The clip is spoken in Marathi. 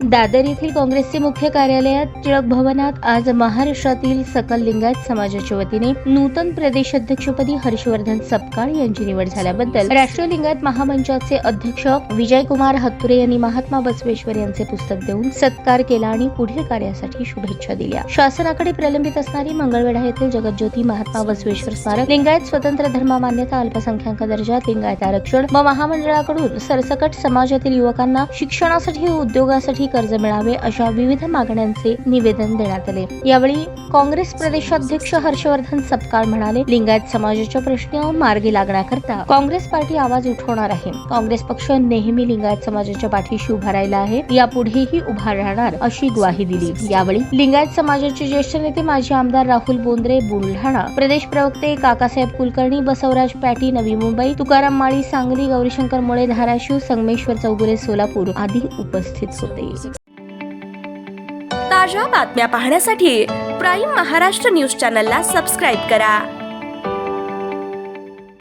दादर येथील काँग्रेसचे मुख्य कार्यालयात टिळक भवनात आज महाराष्ट्रातील सकल लिंगायत समाजाच्या वतीने नूतन प्रदेशाध्यक्षपदी हर्षवर्धन सपकाळ यांची निवड झाल्याबद्दल राष्ट्रीय लिंगायत महामंचाचे अध्यक्ष विजयकुमार हत्तुरे यांनी महात्मा बसवेश्वर यांचे पुस्तक देऊन सत्कार केला आणि पुढील कार्यासाठी शुभेच्छा दिल्या। शासनाकडे प्रलंबित असणारी मंगळवेढा येथील जगज्योती महात्मा बसवेश्वर स्मारक, लिंगायत स्वतंत्र धर्म मान्यता, अल्पसंख्याक दर्जात लिंगायत आरक्षण व महामंडळाकडून सरसकट समाजातील युवकांना शिक्षणासाठी व उद्योगासाठी कर्ज मिळावे अशा विविध मागण्यांचे निवेदन देण्यात आले। यावेळी काँग्रेस प्रदेशाध्यक्ष हर्षवर्धन सपकाळ म्हणाले, लिंगायत समाजाच्या प्रश्न मार्गी लागण्याकरता काँग्रेस पार्टी आवाज उठवणार आहे। काँग्रेस पक्ष नेहमी लिंगायत समाजाच्या पाठीशी उभा राहिला आहे, यापुढेही उभा राहणार अशी ग्वाही दिली। यावेळी लिंगायत समाजाचे ज्येष्ठ नेते माजी आमदार राहुल बोंद्रे बुलढाणा, प्रदेश प्रवक्ते काकासाहेब कुलकर्णी, बसवराज पॅटी नवी मुंबई, तुकाराम माळी सांगली, गौरीशंकर मोळे धाराशिव, संगमेश्वर चौगुले सोलापूर आदी उपस्थित होते। ताज्या बातम्या पाहण्यासाठी प्राईम महाराष्ट्र न्यूज चॅनलला सबस्क्राईब करा।